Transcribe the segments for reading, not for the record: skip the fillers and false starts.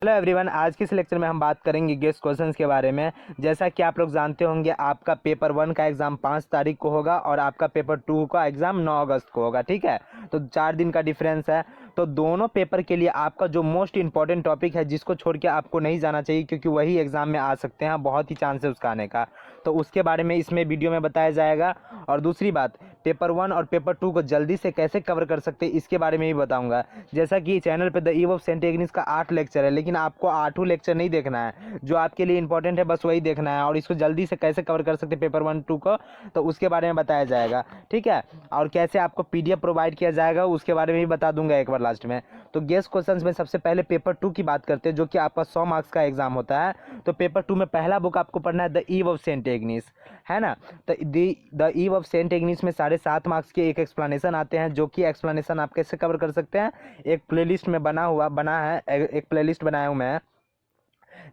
Hello everyone, आज के इस लेक्चर में हम बात करेंगे गेस्ट क्वेश्चंस के बारे में। जैसा कि आप लोग जानते होंगे, आपका पेपर 1 का एग्ज़ाम 5 तारीख को होगा और आपका पेपर 2 का एग्ज़ाम 9 अगस्त को होगा। ठीक है, तो 4 दिन का डिफरेंस है। तो दोनों पेपर के लिए आपका जो मोस्ट इंपॉर्टेंट टॉपिक है, जिसको छोड़ के आपको नहीं जाना चाहिए क्योंकि वही एग्ज़ाम में आ सकते हैं, बहुत ही चांस है उसका आने का, तो उसके बारे में इसमें वीडियो में बताया जाएगा। और दूसरी बात, पेपर 1 और पेपर 2 को जल्दी से कैसे कवर कर सकते हैं इसके बारे में भी बताऊंगा। जैसा कि चैनल पे the Eve of Saint Agnes का 8 लेक्चर है, लेकिन आपको 8 लेक्चर नहीं देखना है। जो आपके लिए इंपॉर्टेंट है बस वही देखना है, और इसको जल्दी से कैसे कवर कर सकते हैं पेपर 1 2 को, तो उसके बारे में बताया जाएगा। ठीक है, और कैसे आपको PDF प्रोवाइड किया जाएगा उसके बारे में भी बता दूंगा एक बार लास्ट में। तो गेस्ट क्वेश्चंस में सबसे पहले पेपर 2 की बात करते हैं, जो कि आपका 100 मार्क्स का एग्जाम होता है। तो पेपर 2 में पहला बुक आपको पढ़ना है the Eve of Saint Agnes, है ना। तो the Eve of Saint Agnes में 7.5 मार्क्स के एक एक्सप्लेनेशन आते हैं, जो कि एक्सप्लेनेशन आप कैसे कवर कर सकते हैं। एक प्लेलिस्ट में बना है, एक प्लेलिस्ट बनाया हूँ मैं,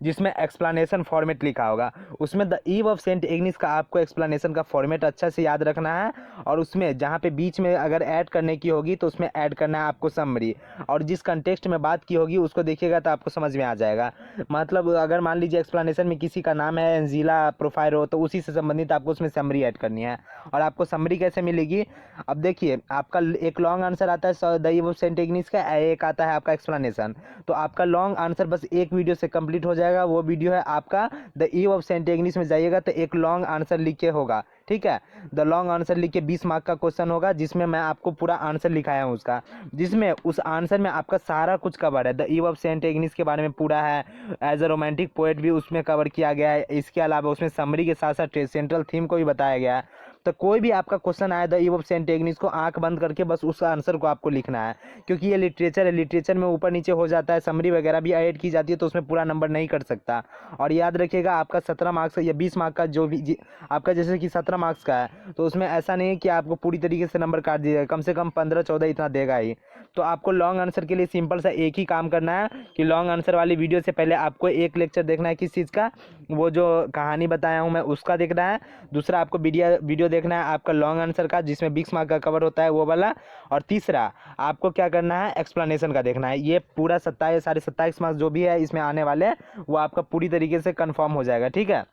जिसमें एक्सप्लेनेशन फॉर्मेट लिखा होगा। उसमें the Eve of Saint Agnes का आपको एक्सप्लेनेशन का फॉर्मेट अच्छा से याद रखना है, और उसमें जहाँ पे बीच में अगर ऐड करने की होगी तो उसमें ऐड करना है आपको समरी, और जिस कंटेक्स्ट में बात की होगी उसको देखिएगा तो आपको समझ में आ जाएगा। मतलब अगर मान लीजिए एक्सप्लेनेशन में किसी का नाम है एंजिला प्रोफायरो, तो उसी से संबंधित आपको उसमें समरी ऐड करनी है। और आपको समरी कैसे मिलेगी, अब देखिए, आपका एक लॉन्ग आंसर आता है the Eve of Saint Agnes का, एक आता है आपका एक्सप्लेनेशन। तो आपका लॉन्ग आंसर बस एक वीडियो से कंप्लीट हो जाएगा। वो वीडियो है आपका the Eve of Saint Agnes में जाइएगा तो एक लॉन्ग आंसर लिख के होगा। ठीक है, द लॉन्ग आंसर लिख के 20 मार्क का क्वेश्चन होगा, जिसमें मैं आपको पूरा आंसर लिखाया हूँ उसका, जिसमें उस आंसर में आपका सारा कुछ कवर है। The Eve of Saint Agnes के बारे में पूरा है, एज अ रोमांटिक पोएट भी उसमें कवर किया गया है। इसके अलावा उसमें समरी के साथ साथ सेंट्रल थीम को भी बताया गया है। तो कोई भी आपका क्वेश्चन आया the Eve of Saint Agnes को, आंख बंद करके बस उस आंसर को आपको लिखना है, क्योंकि ये लिटरेचर है। लिटरेचर में ऊपर नीचे हो जाता है, समरी वगैरह भी ऐड की जाती है, तो उसमें पूरा नंबर नहीं कर सकता। और याद रखिएगा, आपका 17 मार्क्स या 20 मार्क्स का जो भी आपका जैसे कि 17 मार्क्स का है, तो उसमें ऐसा नहीं है कि आपको पूरी तरीके से नंबर काट दिया जाएगा, कम से कम 15-14 इतना देगा ही। तो आपको लॉन्ग आंसर के लिए सिंपल सा एक ही काम करना है कि लॉन्ग आंसर वाली वीडियो से पहले आपको एक लेक्चर देखना है किस चीज़ का, वो जो कहानी बताया हूँ मैं उसका देखना है। दूसरा आपको वीडियो देखना है आपका लॉन्ग आंसर का, जिसमें 20 मार्क का कवर होता है वो वाला। और तीसरा आपको क्या करना है, एक्सप्लेनेशन का देखना है। ये पूरा 27 मार्क्स जो भी है इसमें आने वाले, वो आपका पूरी तरीके से कंफर्म हो जाएगा। ठीक है,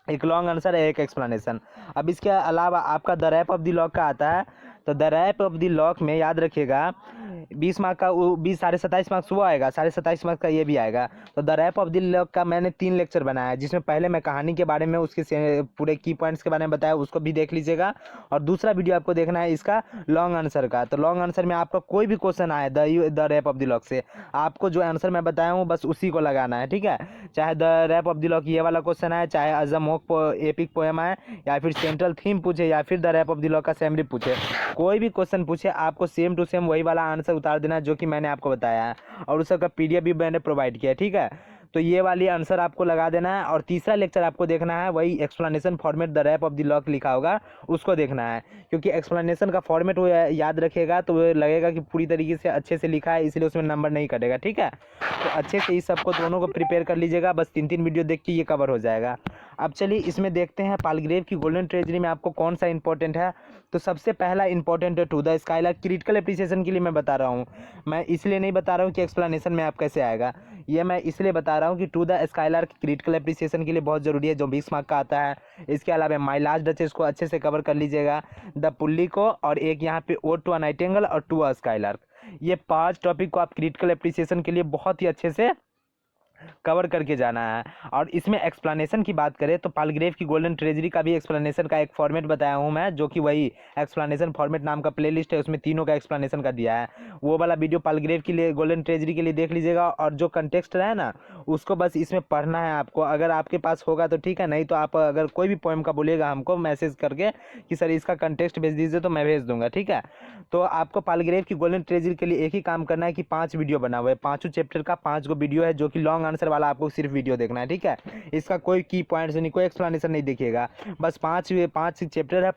एक लॉन्ग आंसर है, एक एक्सप्लेनेशन। अब इसके अलावा आपका the Rape of the Lock का आता है। तो the Rape of the Lock में याद रखिएगा 20 मार्क का 27 मार्क्स वो आएगा, 27 मार्क्स का ये भी आएगा। तो the Rape of the Lock का मैंने 3 लेक्चर बनाया है, जिसमें पहले मैं कहानी के बारे में उसके पूरे की पॉइंट्स के बारे में बताया, उसको भी देख लीजिएगा। और दूसरा वीडियो आपको देखना है इसका लॉन्ग आंसर का। तो लॉन्ग आंसर में आपका कोई भी क्वेश्चन आए the Rape of the Lock से, आपको जो आंसर मैं बताया हूँ बस उसी को लगाना है। ठीक है, चाहे the Rape of the Lock ये वाला क्वेश्चन आए, चाहे अजम एपिक पोएम आए, या फिर सेंट्रल थीम पूछे, या फिर the Rape of the Lock का समरी पूछे, कोई भी क्वेश्चन पूछे, आपको सेम टू सेम वही वाला आंसर उतार देना जो कि मैंने आपको बताया है, और उस सबका PDF भी मैंने प्रोवाइड किया है। ठीक है, तो ये वाली आंसर आपको लगा देना है। और तीसरा लेक्चर आपको देखना है वही explanation format the Rape of the Lock लिखा होगा, उसको देखना है, क्योंकि एक्सप्लेनेशन का फॉर्मेट वो याद रखेगा तो वो लगेगा कि पूरी तरीके से अच्छे से लिखा है, इसलिए उसमें नंबर नहीं कटेगा। ठीक है, तो अच्छे से इस सबको दोनों को प्रिपेयर कर लीजिएगा, बस 3-3 वीडियो देख के ये कवर हो जाएगा। अब चलिए इसमें देखते हैं पालग्रेव की गोल्डन ट्रेजरी में आपको कौन सा इंपॉर्टेंट है। तो सबसे पहला इंपॉर्टेंट है to the Skylark. Critical appreciation के लिए मैं बता रहा हूँ, मैं इसलिए नहीं बता रहा हूँ कि एक्सप्लेनेशन में आप कैसे आएगा, ये मैं इसलिए बता रहा हूँ कि to the Skylark critical appreciation के लिए बहुत ज़रूरी है, जो 20 मार्क का आता है। इसके अलावा माई लास्ट डचेस को अच्छे से कवर कर लीजिएगा, द पुल्ली को, और एक यहाँ पे ओड टू अ नाइटिंगेल और टू अ स्काईलार्क। ये 5 टॉपिक को आप क्रिटिकल एप्रिसिएशन के लिए बहुत ही अच्छे से कवर करके जाना है। और इसमें एक्सप्लेनेशन की बात करें तो पालग्रेव की गोल्डन ट्रेजरी का भी एक्सप्लेनेशन का एक फॉर्मेट बताया हूँ मैं, जो कि वही एक्सप्लेनेशन फॉर्मेट नाम का प्लेलिस्ट है, उसमें तीनों का एक्सप्लेनेशन का दिया है। वो वाला वीडियो पालग्रेव के लिए गोल्डन ट्रेजरी के लिए देख लीजिएगा, और जो कंटेक्स्ट है ना उसको बस इसमें पढ़ना है आपको। अगर आपके पास होगा तो ठीक है, नहीं तो आप अगर कोई भी पोएम का बोलिएगा हमको मैसेज करके कि सर इसका कंटेक्स्ट भेज दीजिए, तो मैं भेज दूंगा। ठीक है, तो आपको पालग्रेव की गोल्डन ट्रेजरी के लिए एक ही काम करना है कि 5 वीडियो बना हुआ है, 5 चैप्टर का 5 गो वीडियो है, जो कि लॉन्ग आंसर वाला आपको सिर्फ वीडियो देखना है, ठीक है। इसका कोई की पॉइंट्स नहीं, कोई एक्सप्लेनेशन नहीं दिखेगा। बस पाँच चैप्टर है,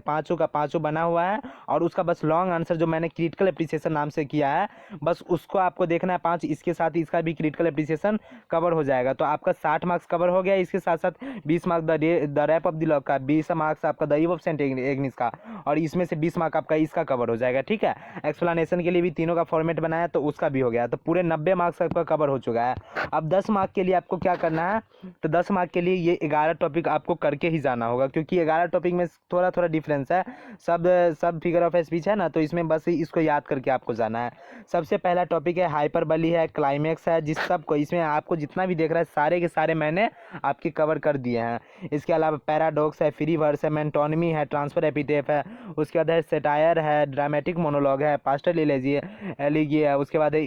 पाँचों का पाँचों बना हुआ है, और उसका बस लॉन्ग आंसर जो मैंने क्रिटिकल एप्रिसिएशन नाम से किया है, बस उसको आपको देखना है 5। इसके साथ इसका भी क्रिटिकल एप्रिसिएशन कवर हो जाएगा। तो आपका 60 मार्क्स कवर हो गया। इसके साथ साथ 20 marks the Rape of the Lock का, 20 मार्क्स आपका the Eve of Saint Agnes का, और इसमें से 20 मार्क्स आपका इसका कवर हो जाएगा, ठीक है। एक्सप्लेनेशन के लिए भी तीनों का फॉर्मेट बनाया तो उसका भी हो गया। तो पूरे 90 मार्क्स आपका कवर हो चुका है। अब 10 मार्क्स के लिए आपको क्या करना है, तो 10 मार्क्स के लिए ये 11 टॉपिक आपको करके ही जाना होगा, क्योंकि 11 टॉपिक में थोड़ा थोड़ा डिफरेंस है। सब फिगर ऑफ स्पीच है ना, तो इसमें बस इसको याद करके आपको जाना है। सबसे पहला टॉपिक है हाइपरबली है, क्लाइमेक्स है, जिस सब को इसमें आपको जितना भी देख रहा है सारे के सारे मैंने आपके कवर कर दिए हैं। इसके अलावा पैराडॉक्स है, फ्री वर्स है, मेंटोनमी है, ट्रांसफर एपिटेफ है, उसके बाद है सेटायर है, ड्रामेटिक मोनोलॉग है, पास्टल एलिगी है, उसके बाद है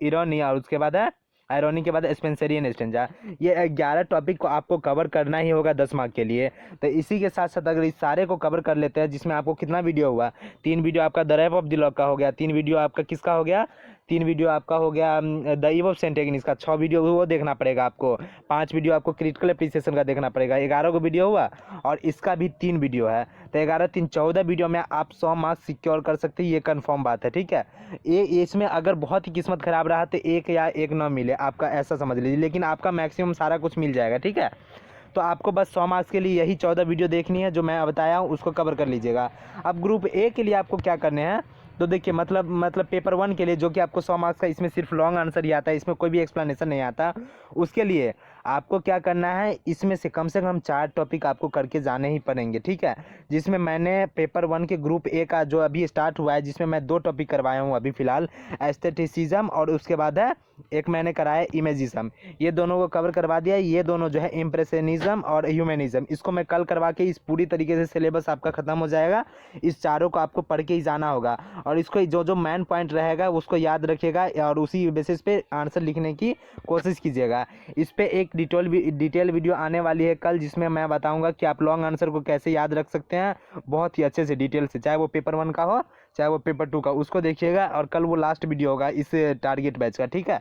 इरोनी, और उसके बाद है आयरनी के बाद स्पेंसरियन स्टेंजा। ये 11 टॉपिक को आपको कवर करना ही होगा 10 मार्क के लिए। तो इसी के साथ साथ अगर इस सारे को कवर कर लेते हैं, जिसमें आपको कितना वीडियो हुआ, 3 वीडियो आपका the Rape of the Lock का हो गया, 3 वीडियो आपका किसका हो गया, 3 वीडियो आपका हो गया the Eve of Saint Agnes का, 6 वीडियो वो देखना पड़ेगा आपको, 5 वीडियो आपको क्रिटिकल एप्रिसिएशन का देखना पड़ेगा, 11 को वीडियो हुआ, और इसका भी 3 वीडियो है। तो 11 3 14 वीडियो में आप 100 मार्क्स सिक्योर कर सकते हैं, ये कंफर्म बात है, ठीक है। ये इसमें अगर बहुत ही किस्मत खराब रहा तो एक या एक ना मिले आपका, ऐसा समझ लीजिए, लेकिन आपका मैक्सिमम सारा कुछ मिल जाएगा, ठीक है। तो आपको बस 100 मार्क्स के लिए यही 14 वीडियो देखनी है जो मैं बताया हूँ, उसको कवर कर लीजिएगा। अब ग्रुप ए के लिए आपको क्या करने हैं, तो देखिए मतलब पेपर 1 के लिए जो कि आपको 100 मार्क्स का, इसमें सिर्फ लॉन्ग आंसर ही आता है, इसमें कोई भी एक्सप्लेनेशन नहीं आता। उसके लिए आपको क्या करना है, इसमें से कम 4 टॉपिक आपको करके जाने ही पड़ेंगे, ठीक है। जिसमें मैंने पेपर 1 के ग्रुप ए का जो अभी स्टार्ट हुआ है, जिसमें मैं 2 टॉपिक करवाया हूँ अभी फ़िलहाल, एस्थेटिसिज्म, और उसके बाद है एक मैंने कराया इमेजिज्म। ये दोनों को कवर करवा दिया। ये दोनों जो है इम्प्रेशनिज्म और ह्यूमनिज्म, इसको मैं कल करवा के इस पूरी तरीके से सिलेबस आपका ख़त्म हो जाएगा। इस चारों को आपको पढ़ के ही जाना होगा, और इसको जो जो मेन पॉइंट रहेगा उसको याद रखिएगा, और उसी बेसिस पे आंसर लिखने की कोशिश कीजिएगा। इस पे एक डिटेल वीडियो आने वाली है कल, जिसमें मैं बताऊंगा कि आप लॉन्ग आंसर को कैसे याद रख सकते हैं बहुत ही अच्छे से, डिटेल से, चाहे वो पेपर 1 का हो चाहे वो पेपर 2 का, उसको देखिएगा। और कल वो लास्ट वीडियो होगा इस टारगेट बैच का, ठीक है।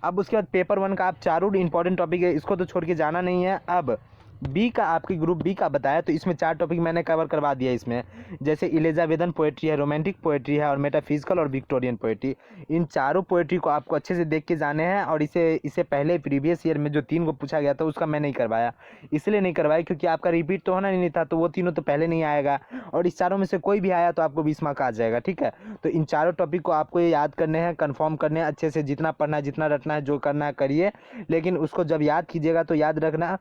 अब उसके बाद पेपर 1 का आप चारों इंपॉर्टेंट टॉपिक है, इसको तो छोड़ के जाना नहीं है। अब बी का, आपकी ग्रुप बी का बताया, तो इसमें 4 टॉपिक मैंने कवर करवा दिया इसमें, जैसे इलिजाबेथन पोएट्री है, रोमांटिक पोएट्री है, और मेटाफिजिकल और विक्टोरियन पोएट्री। इन चारों पोएट्री को आपको अच्छे से देख के जाने हैं। और इसे पहले प्रीवियस ईयर में जो 3 को पूछा गया था उसका मैं नहीं करवाया, इसलिए नहीं करवाया क्योंकि आपका रिपीट तो होना नहीं था, तो वो तीनों तो पहले नहीं आएगा, और इस चारों में से कोई भी आया तो आपको 20 मार्क आ जाएगा, ठीक है। तो इन चारों टॉपिक को आपको ये याद करने हैं, कन्फर्म करने हैं अच्छे से, जितना पढ़ना है जितना रटना है जो करना है करिए, लेकिन उसको जब याद कीजिएगा तो याद रखना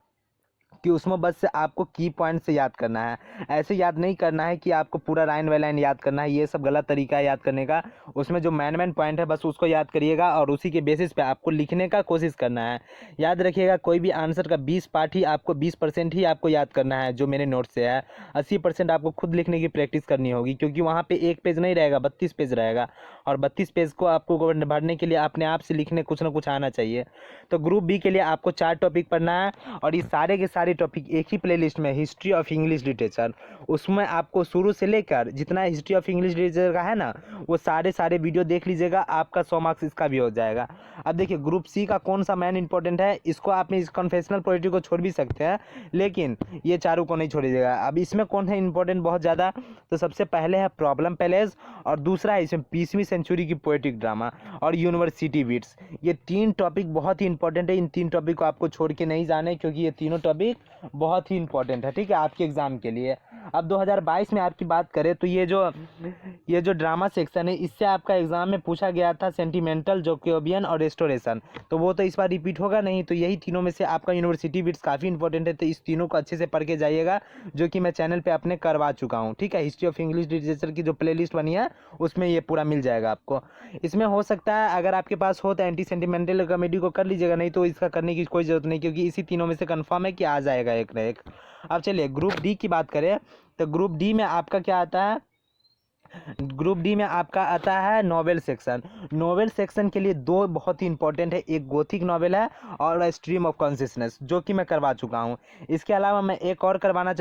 कि उसमें बस आपको की पॉइंट से याद करना है। ऐसे याद नहीं करना है कि आपको पूरा लाइन बाय लाइन याद करना है, ये सब गलत तरीका है याद करने का। उसमें जो मेन पॉइंट है बस उसको याद करिएगा, और उसी के बेसिस पे आपको लिखने का कोशिश करना है। याद रखिएगा, कोई भी आंसर का 20 पार्ट ही आपको 20% ही आपको याद करना है जो मेरे नोट से है। 80% आपको खुद लिखने की प्रैक्टिस करनी होगी, क्योंकि वहाँ पर 1 पेज नहीं रहेगा, 32 पेज रहेगा, और 32 पेज को आपको भरने के लिए अपने आप से लिखने कुछ ना कुछ आना चाहिए। तो ग्रुप बी के लिए आपको 4 टॉपिक पढ़ना है, और ये सारे के सारे टॉपिक एक ही प्लेलिस्ट में, हिस्ट्री ऑफ इंग्लिश लिटरेचर, उसमें आपको शुरू से लेकर जितना हिस्ट्री ऑफ इंग्लिश लिटरेचर का है ना, वो सारे वीडियो देख लीजिएगा, आपका 100 मार्क्स इसका भी हो जाएगा। अब देखिए ग्रुप सी का कौन सा मैन इंपॉर्टेंट है, इसको आप इस कन्फेशनल पोएट्री को छोड़ भी सकते हैं, लेकिन ये चारों को नहीं छोड़िएगा। अब इसमें कौन है इंपॉर्टेंट बहुत ज़्यादा, तो सबसे पहले है प्रॉब्लम पैलेस, और दूसरा है इसमें 20वीं सेंचुरी की पोएटिक ड्रामा, और यूनिवर्सिटी बिट्स। ये 3 टॉपिक बहुत ही इंपॉर्टेंट है, इन 3 टॉपिक को आपको छोड़ के नहीं जाने, क्योंकि ये तीनों टॉपिक बहुत ही इंपॉर्टेंट है, ठीक है, आपके एग्जाम के लिए। अब 2022 में आपकी बात करें तो ये जो ड्रामा सेक्शन है, इससे आपका एग्जाम में पूछा गया था सेंटिमेंटल, जोकोबियन और रेस्टोरेशन, तो वो तो इस बार रिपीट होगा नहीं। तो यही तीनों में से आपका यूनिवर्सिटी बिट्स काफ़ी इंपॉर्टेंट है, तो इस तीनों को अच्छे से पढ़ के जाइएगा, जो कि मैं चैनल पे अपने करवा चुका हूँ, ठीक है। हिस्ट्री ऑफ इंग्लिश लिटरेचर की जो प्लेलिस्ट बनी है उसमें ये पूरा मिल जाएगा आपको। इसमें हो सकता है अगर आपके पास हो तो एंटी सेंटिमेंटल कॉमेडी को कर लीजिएगा, नहीं तो इसका करने की कोई ज़रूरत नहीं, क्योंकि इसी तीनों में से कंफर्म है कि आ जाएगा एक ना एक। अब चलिए ग्रुप डी की बात करें, तो ग्रुप डी में आपका क्या आता है, ग्रुप डी में आपका आता है नॉवेल सेक्शन। नॉवेल सेक्शन के लिए दो बहुत ही इंपॉर्टेंट है, एक गोथिक नॉवेल है और स्ट्रीम ऑफ कॉन्शियसनेस, जो कि मैं करवा चुका हूँ। इसके अलावा मैं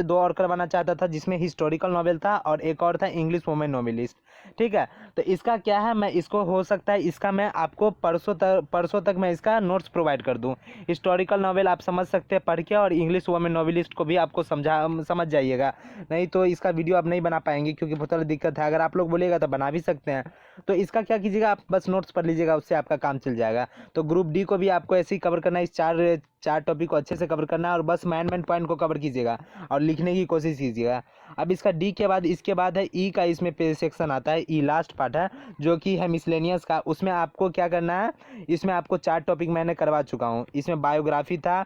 दो और करवाना चाहता था, जिसमें हिस्टोरिकल नॉवेल था और एक और था इंग्लिश वुमेन नॉवेलिस्ट। ठीक है, तो इसका क्या है, मैं इसको हो सकता है इसका मैं आपको परसों तक मैं इसका नोट्स प्रोवाइड कर दूँ। हिस्टोरिकल नॉवेल आप समझ सकते हैं पढ़ के, और इंग्लिश वुमेन नॉवेलिस्ट को भी आपको समझ जाइएगा, नहीं तो इसका वीडियो आप नहीं बना पाएंगे क्योंकि बहुत सारी दिक्कत है। अगर आप लोग बोलिएगा तो बना भी सकते हैं। तो इसका क्या कीजिएगा, आप बस नोट्स पढ़ लीजिएगा, उससे आपका काम चल जाएगा। तो ग्रुप डी को भी आपको ऐसे ही कवर करना है, इस चार टॉपिक को अच्छे से कवर करना है, और बस मेन पॉइंट को कवर कीजिएगा और लिखने की कोशिश कीजिएगा। अब इसका डी के बाद इसके बाद है ई का, इसमें पे सेक्शन आता है, ई लास्ट पार्ट है जो कि है मिसलेनियस का। उसमें आपको क्या करना है, इसमें आपको 4 टॉपिक मैंने करवा चुका हूँ। इसमें बायोग्राफी था,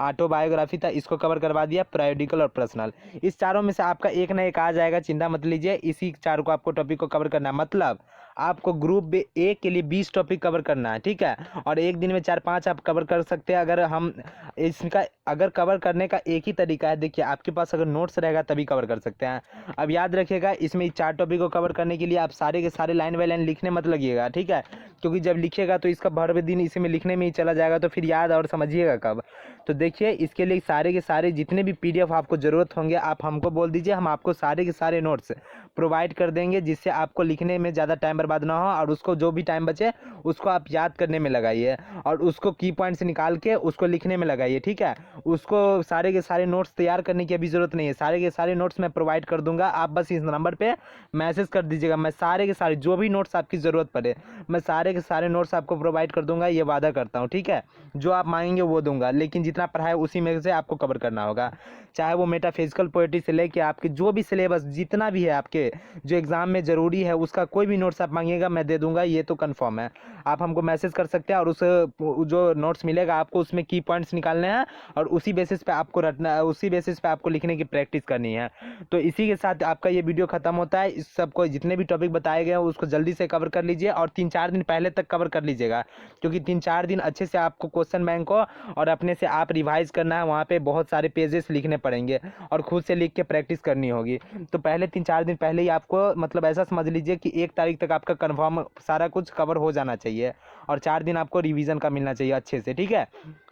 ऑटोबायोग्राफी था, इसको कवर करवा दिया, पीरियोडिकल और पर्सनल। इस चारों में से आपका एक ना एक आ जाएगा, चिंता मत लीजिए। इसी 4 को आपको टॉपिक को कवर करना है, मतलब आपको ग्रुप ए के लिए 20 टॉपिक कवर करना है। ठीक है, और एक दिन में 4-5 आप कवर कर सकते हैं। अगर हम इसका अगर कवर करने का एक ही तरीका है, देखिए आपके पास अगर नोट्स रहेगा तभी कवर कर सकते हैं। अब याद रखिएगा, इसमें 4 टॉपिक को कवर करने के लिए आप सारे के सारे लाइन बाय लाइन लिखने मत लगिएगा। ठीक है, क्योंकि जब लिखिएगा तो इसका भर दिन इसी में लिखने में ही चला जाएगा, तो फिर याद और समझिएगा कब। तो देखिए, इसके लिए सारे के सारे जितने भी PDF आपको ज़रूरत होंगे आप हमको बोल दीजिए, हम आपको सारे के सारे नोट्स प्रोवाइड कर देंगे, जिससे आपको लिखने में ज़्यादा टाइम बर्बाद ना हो, और उसको जो भी टाइम बचे उसको आप याद करने में लगाइए, और उसको की पॉइंट्स निकाल के उसको लिखने में लगाइए। ठीक है, उसको सारे के सारे नोट्स तैयार करने की अभी ज़रूरत नहीं है, सारे के सारे नोट्स मैं प्रोवाइड कर दूंगा। आप बस इस नंबर पे मैसेज कर दीजिएगा, मैं सारे के सारे जो भी नोट्स आपकी ज़रूरत पड़े मैं सारे के सारे नोट्स आपको प्रोवाइड कर दूंगा, ये वादा करता हूँ। ठीक है, जो आप मांगेंगे वो दूंगा, लेकिन जितना पढ़ा है उसी में से आपको कवर करना होगा, चाहे वो मेटाफिजिकल पोएट्री से लेके आपके जो भी सिलेबस जितना भी है आपके जो एग्ज़ाम में ज़रूरी है, उसका कोई भी नोट्स आप मांगिएगा मैं दे दूंगा, ये तो कंफर्म है। आप हमको मैसेज कर सकते हैं, और उस जो नोट्स मिलेगा आपको उसमें की पॉइंट्स निकालने हैं, और उसी बेसिस पे आपको रटना, उसी बेसिस पे आपको लिखने की प्रैक्टिस करनी है। तो इसी के साथ आपका ये वीडियो खत्म होता है। इस सबको जितने भी टॉपिक बताए गए हैं उसको जल्दी से कवर कर लीजिए, और 3-4 दिन पहले तक कवर कर लीजिएगा, क्योंकि 3-4 दिन अच्छे से आपको क्वेश्चन बैंक को और अपने से आप रिवाइज करना है। वहाँ पे बहुत सारे पेजेस लिखने पड़ेंगे और खुद से लिख के प्रैक्टिस करनी होगी। तो पहले 3-4 दिन पहले ही आपको, मतलब ऐसा समझ लीजिए कि 1 तारीख तक आपका कन्फर्म सारा कुछ कवर हो जाना चाहिए, और 4 दिन आपको रिवीजन का मिलना चाहिए अच्छे से। ठीक है,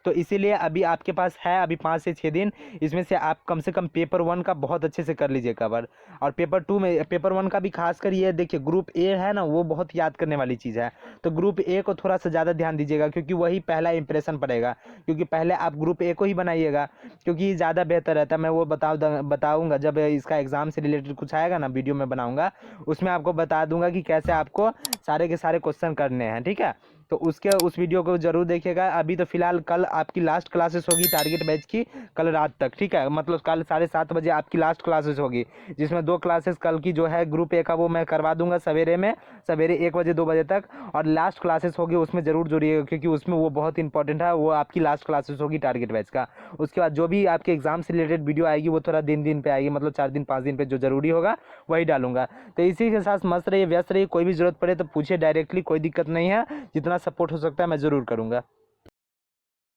तो इसीलिए अभी आपके पास है अभी 5 से 6 दिन, इसमें से आप कम से कम पेपर 1 का बहुत अच्छे से कर लीजिए कवर, और पेपर 1 का भी खास कर ये देखिए, ग्रुप ए है ना, वो बहुत याद करने वाली चीज़ है। तो ग्रुप ए को थोड़ा सा ज़्यादा ध्यान दीजिएगा, क्योंकि वही पहला इंप्रेशन पड़ेगा, क्योंकि पहले आप ग्रुप ए को ही बनाइएगा, क्योंकि ज़्यादा बेहतर रहता है। मैं वो बताऊँगा जब इसका एग्ज़ाम से रिलेटेड कुछ आएगा ना, वीडियो में बनाऊँगा, उसमें आपको बता दूंगा कि कैसे आपको सारे के सारे क्वेश्चन करने हैं। ठीक है, तो उस वीडियो को जरूर देखिएगा। अभी तो फिलहाल कल आपकी लास्ट क्लासेस होगी टारगेट बैच की, कल रात तक। ठीक है, मतलब कल 7:30 बजे आपकी लास्ट क्लासेस होगी, जिसमें 2 क्लासेस कल की जो है ग्रुप ए का वो मैं करवा दूंगा सवेरे 1 बजे 2 बजे तक, और लास्ट क्लासेस होगी उसमें ज़रूर जुड़िएगा, क्योंकि उसमें वो बहुत इंपॉर्टेंट है, वो आपकी लास्ट क्लासेस होगी टारगेट बैच का। उसके बाद जो भी आपके एग्जाम से रिलेटेड वीडियो आएगी वो थोड़ा दिन पे आएगी, मतलब 4 दिन 5 दिन पे जो ज़रूरी होगा वही डालूंगा। तो इसी के साथ मस्त रहिए, व्यस्त रहिए, कोई भी ज़रूरत पड़े तो पूछिए डायरेक्टली, कोई दिक्कत नहीं है, जितना सपोर्ट हो सकता है मैं ज़रूर करूँगा।